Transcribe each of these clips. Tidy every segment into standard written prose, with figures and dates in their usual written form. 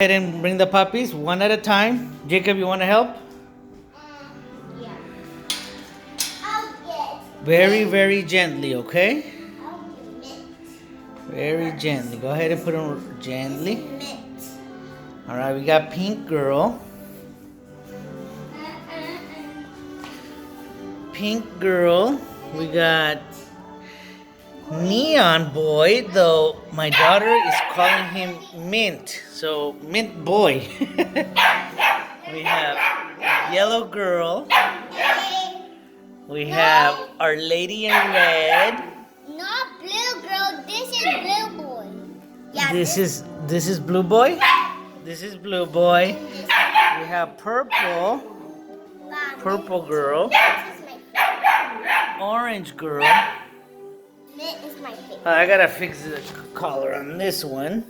Ahead and bring the puppies one at a time. Jacob, you want to help? Yeah. I'll get. Very, very gently, okay? I'll get Very gently. Go ahead and put them gently. mint. All right, we got Pink Girl. Pink Girl. We got Neon Boy, though my daughter is calling him Mint. So, Mint Boy. We have Yellow Girl. We have Our Lady in Red. Not blue girl. This is blue boy. Yeah. This is Blue Boy. This is Blue Boy. We have Purple Girl. This is my favorite. Orange Girl. Mint is my favorite. I gotta fix the collar on this one.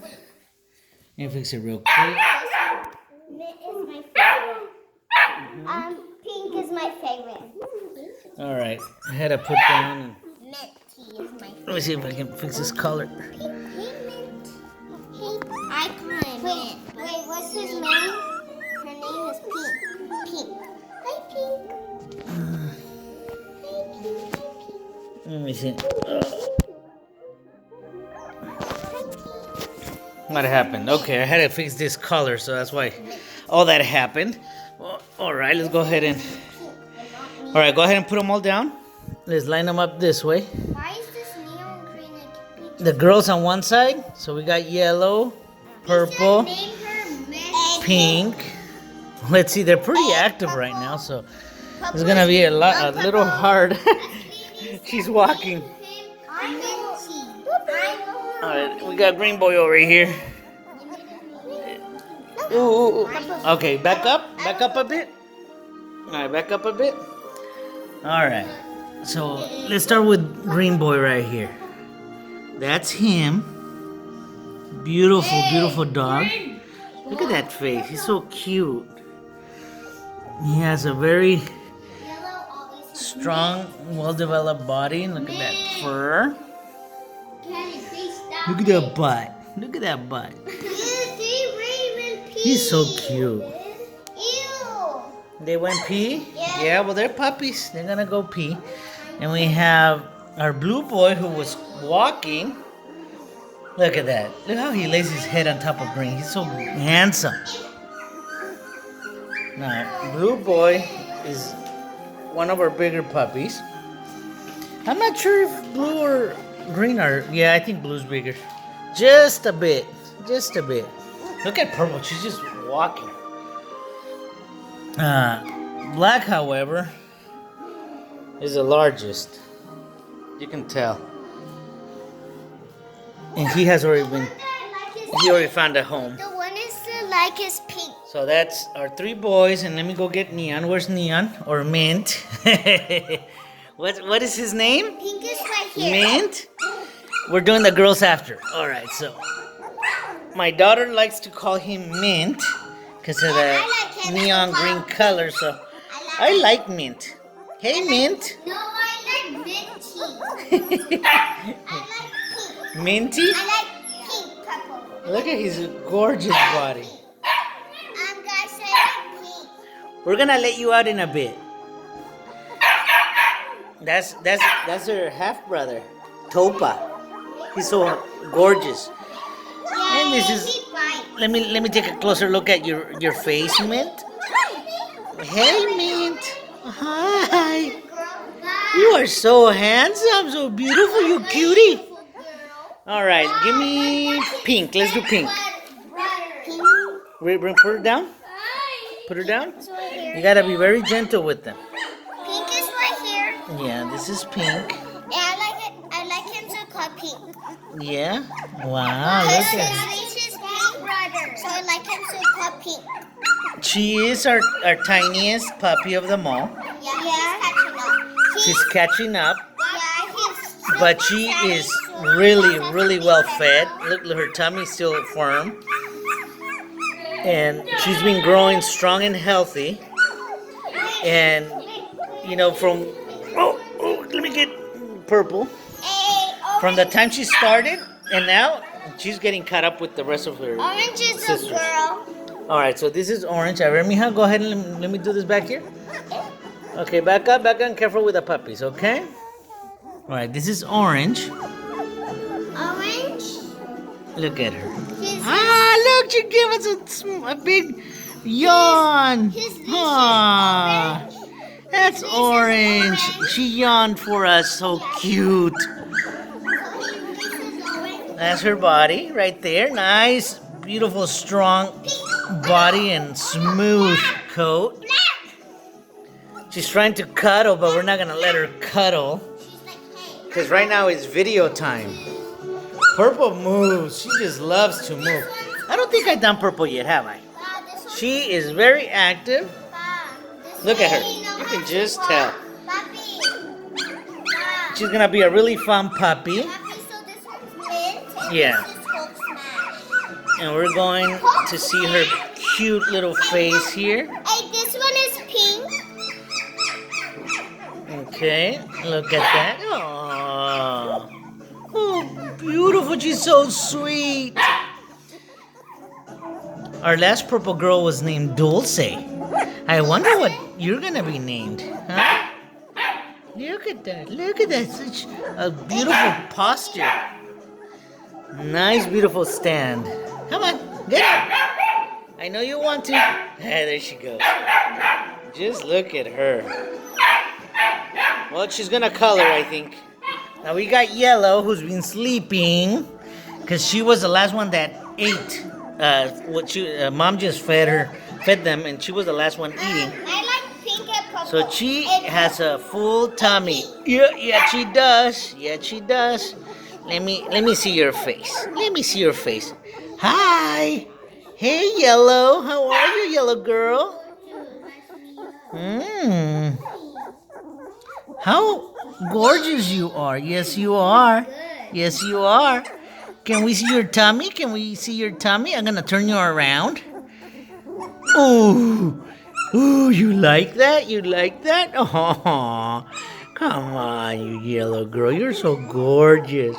Let me fix it real quick. Mint is my favorite. Pink is my favorite. All right, I had to put down. And, Minty is my favorite. let me see if I can fix this collar. Hey, Mint. Hey, I call him Mint. Wait, what's his name? Her name is Pink. Pink. Hi, Pink. Hi, Pink. Hi, Pink. Let me see. What happened? Okay, I had to fix this color, so that's why all that happened. Well, all right, let's go ahead and. All right, go ahead and put them all down. Let's line them up this way. Why is this neon green like pink? The girls on one side, so we got yellow, purple, Name her Mint. pink. Let's see, they're pretty active right now, so it's gonna be a little hard. She's walking. I know. All right, we got Green Boy over here. Ooh. Okay, back up a bit. All right, back up a bit. All right, so let's start with Green Boy right here. That's him. Beautiful, beautiful dog. Look at that face. He's so cute. He has a very strong, well-developed body. Look at that fur. Look at that butt. Look at that butt. He's so cute. Ew. They went pee? Yeah. Yeah, well, they're puppies. They're gonna go pee. And we have our Blue Boy who was walking. Look at that. Look how he lays his head on top of Green. He's so handsome. Now, Blue Boy is one of our bigger puppies. I'm not sure if Blue or Green are. Yeah, I think Blue's bigger. Just a bit. Just a bit. Look at Purple. She's just walking. Black, however, is the largest. You can tell. And he has already been. He already found a home. The one is like is pink. So that's our three boys, and let me go get Neon. Where's Neon or Mint? What is his name? Pink is right here. Mint. We're doing the girls after. All right. So my daughter likes to call him Mint because of the neon green color. So I like Mint. Hey, Mint. No, I like minty. I like pink. Minty. I like pink purple. Look at his gorgeous body. Guys, I like pink. We're gonna let you out in a bit. That's her half brother, Topa. He's so gorgeous. Yeah, And this is. Let me take a closer look at your face, Mint. Hey, Mint. Hi. You are so handsome, so beautiful, you cutie. All right, give me pink. Let's do pink. Put her down. Put her down. You gotta be very gentle with them. Pink is right here. Yeah, this is pink. And I like him to call pink. Yeah. Wow. Look at her. He's his pink brother. So I like him to call pink. She is our tiniest puppy of them all. Yeah, She's catching up, Yeah, he's but she is really, really well fed. Look, her tummy's still firm. And she's been growing strong and healthy. And, you know, from... Oh, let me get Purple. From the time she started and now, She's getting caught up with the rest of her Orange is sisters. a girl. All right, so this is Orange. A ver, mija, go ahead and let me do this back here. Okay, back up, and careful with the puppies, okay? All right, this is Orange. Orange. Look at her. His, Look, she gave us a big yawn. his leash is Ah, orange. that's This is Orange. orange. She yawned for us, so cute. This is orange. That's her body right there. Nice, beautiful, strong body and smooth coat. She's trying to cuddle, but we're not gonna let her cuddle. She's like, hey. Because right now it's video time. Purple moves. She just loves to move. I don't think I've done Purple yet, have I? This one. She is very active. This Look at her. lady know You how can to just walk. tell. Puppy. She's gonna be a really fun puppy. Puppy, so this one's mint and Yeah. this is Hulk Smash. And we're going to see her cute little face here. Hey, this one is pink. Okay, look at that. Aww. Oh, beautiful. She's so sweet. Our last purple girl was named Dulce. I wonder what you're gonna be named, huh? Look at that. Look at that. Such a beautiful posture. Nice, beautiful stand. Come on, get up. I know you want to. There she goes. Just look at her. Well, she's gonna color, I think. Now we got Yellow, who's been sleeping, because she was the last one that ate. Mom just fed them, and she was the last one eating. I like pink and purple. So she has a full tummy. Yeah, she does. Yeah, she does. Let me see your face. Let me see your face. Hi. Hey, Yellow. How are you, Yellow girl? How gorgeous you are. Yes, you are. Yes, you are. Can we see your tummy? Can we see your tummy? I'm gonna turn you around. Ooh. Ooh, you like that? You like that? Oh, come on, you yellow girl. You're so gorgeous.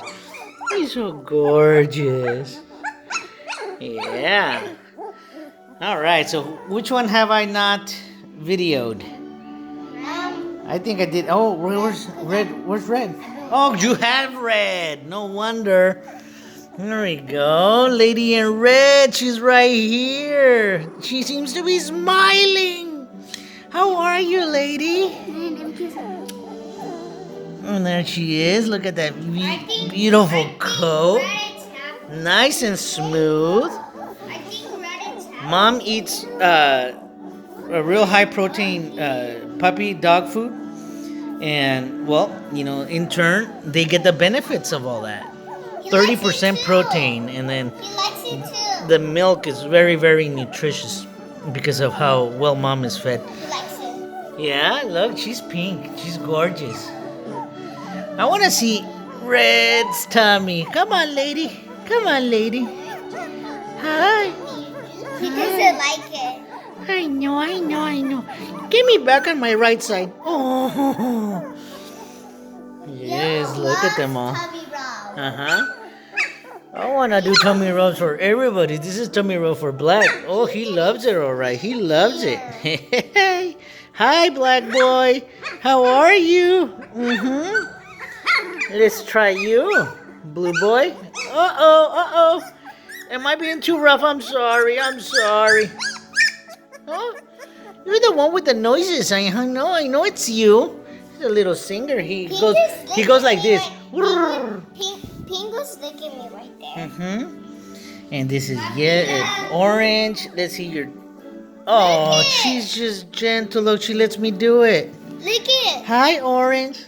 You're so gorgeous. Yeah. All right, so which one have I not videoed? I think I did. Oh, where's red? Where's red? Oh, you have red. No wonder. There we go. Lady in red. She's right here. She seems to be smiling. How are you, lady? And there she is. Look at that beautiful coat. Nice and smooth. Mom eats a real high protein puppy dog food. And, well, you know, in turn, they get the benefits of all that. 30% protein, and then He likes it too. the milk is very, very nutritious because of how well Mom is fed. He likes it. Yeah, look, she's pink. She's gorgeous. I want to see Red's tummy. Come on, lady. Come on, lady. Hi. He doesn't like it. I know. Get me back on my right side. Oh. Yes, look at them all. Tummy rub. Uh-huh. I want to do tummy rubs for everybody. This is tummy rub for Black. Oh, he loves it, all right. He loves it. Hey. Hi, Black boy. How are you? Let's try you, Blue boy. Uh-oh. Am I being too rough? I'm sorry. Huh? You're the one with the noises. I know it's you. He's a little singer. He goes like this. Pink was licking me right there. And this is orange. Let's see your. Oh, Lick it. she's just gentle. Look, she lets me do it. Lick it. Hi, Orange.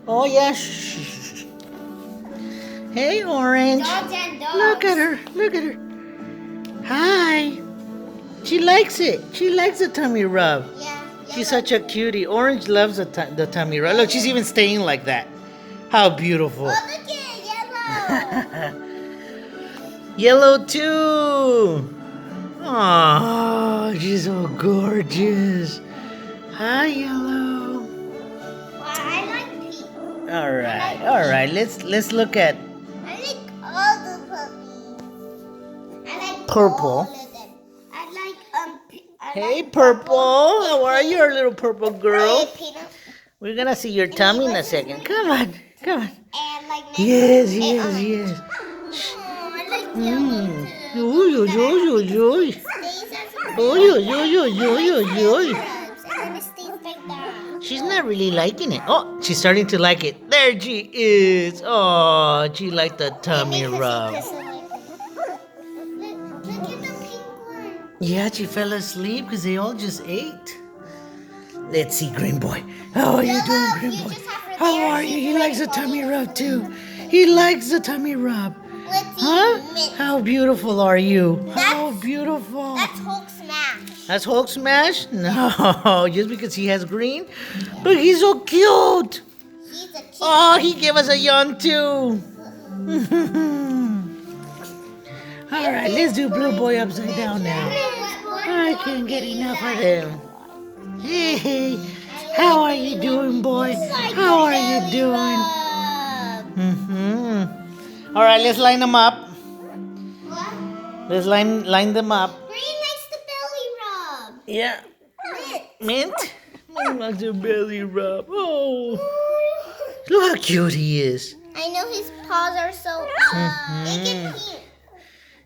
Oh yeah. Shh. Hey, Orange. Dogs and dogs. Look at her. Hi. She likes it. She likes the tummy rub. Yeah. She's such a cutie. Orange loves the tummy rub. Look, she's even staying like that. How beautiful. Oh, look at yellow. Yellow too. Oh, she's so gorgeous. Hi, Yellow. Well, I like pink. All right. Let's look at. I like all the purple. I like Hey, purple. How are you, our little purple girl? We're gonna see your tummy in a second. Come on, come on. And like Yes, yes, yes. I like yellow too. Oy, oy, oy, oy, oy. Oy, oy, oy, oy, oy, oy, oy. And then it stays like that. She's not really liking it. Oh, she's starting to like it. There she is. Oh, she liked the tummy rub. Look at the pink one. Yeah, she fell asleep because they all just ate. Let's see, Green Boy. How are you doing, Green Boy? How are you? He likes the tummy rub too. He likes the tummy rub. Huh? How beautiful are you? How beautiful. That's Hulk Smash. That's Hulk Smash? No, just because he has green? Look, he's so cute. He's a cute. Oh, he gave us a yawn too. All right, let's do Blue Boy upside down now. I can't get enough of him. Hey, how are you doing, boy? How are you doing? All right, let's line them up. What? Let's line them up. Green likes the belly rub. Yeah. Mint. Mint? Mint likes a belly rub. Oh, look how cute he is. I know his paws are so Make it pink.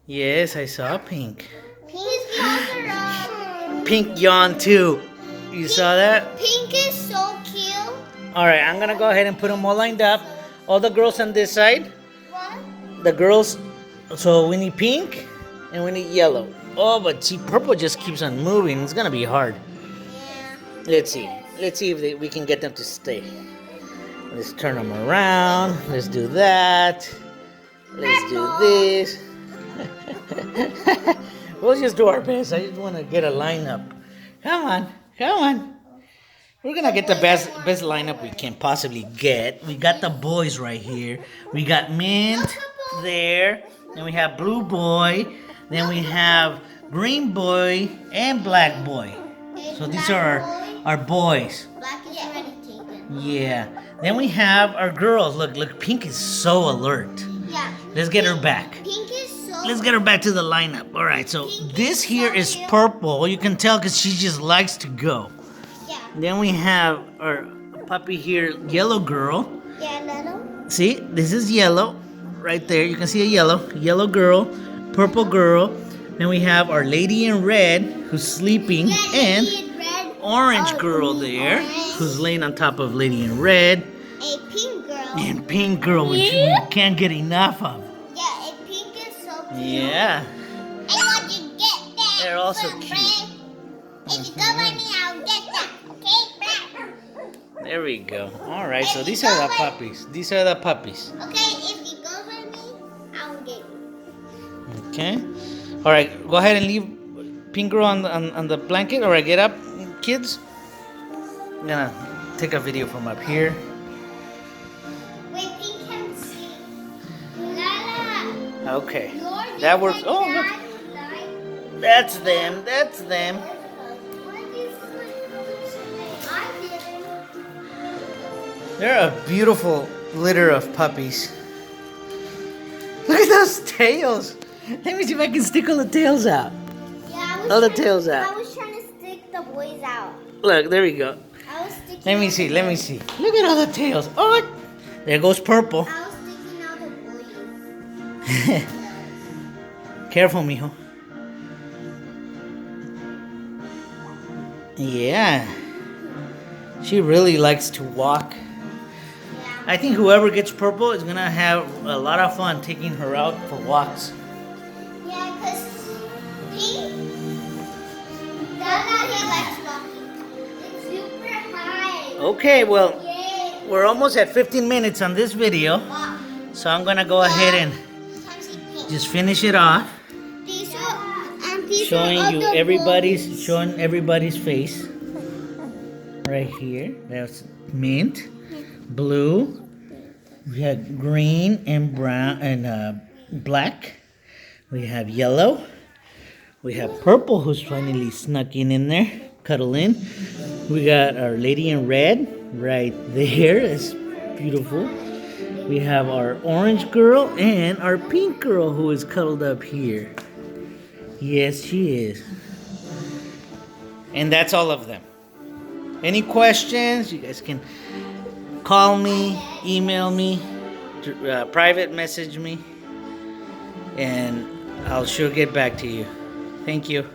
Yes, I saw Pink. His paws are Pink yawn too. You saw that? Pink is so cute. All right, I'm gonna go ahead and put them all lined up. All the girls on this side. What? The girls, so we need pink and we need yellow. Oh, but see, purple just keeps on moving. It's gonna be hard. Yeah. Let's see. Let's see if we can get them to stay. Let's turn them around. Let's do that. Let's do this. We'll just do our best. I just want to get a lineup. Come on. Come on. We're gonna get the best lineup we can possibly get. We got the boys right here. We got Mint there. Then we have Blue Boy. Then we have Green Boy and Black Boy. So these are our boys. Black is already taken. Yeah. Then we have our girls. Look, Pink is so alert. Yeah. Let's get her back. Pink is so. Let's get her back to the lineup. All right, so this here is purple. You can tell because she just likes to go. Yeah. Then we have our puppy here, yellow girl. Yeah, little. See, this is yellow right there. You can see a yellow girl, purple girl. Then we have our lady in red who's sleeping, and red. orange girl there who's laying on top of lady in red. A pink girl. And pink girl, which we can't get enough of. Yeah, a pink is so cute. Yeah. I want you to get that. They're also Friend. cute. If you go by me, I'll get that. Okay, There we go. All right, so these are the puppies. These are the puppies. Okay, if you go by me, I'll get you. Okay. All right, go ahead and leave pink girl on the blanket. All right, get up, kids. I'm gonna take a video from up here. Wait, pink can see. Lala. Okay. Lord, That you works. said Oh, Dad look. would like- That's them. That's them. What is it? I didn't. They're a beautiful litter of puppies. Look at those tails. Let me see if I can stick all the tails out. Yeah, All the tails out. I was trying to stick the boys out. Look, there we go. I was sticking Let me out see. the Let me boys. see. Look at all the tails. Oh, there goes purple. I was sticking out the boys. Careful, mijo. Yeah. She really likes to walk. Yeah. I think whoever gets purple is gonna have a lot of fun taking her out for walks. Yeah, because pink. Dada, he likes walking. It's super high. Okay, well, Yay. we're almost at 15 minutes on this video, Walk. so I'm gonna go ahead and Sometimes he pink. just finish it off, These are, these showing are you other boys. showing everybody's face. Right here, that's mint, blue. We have green and brown and black. We have yellow. We have purple, who's finally snuck in there, cuddle in. We got our lady in red right there. It's beautiful. We have our orange girl and our pink girl who is cuddled up here. Yes, she is. And that's all of them. Any questions? You guys can call me, email me, private message me, and I'll sure get back to you. Thank you.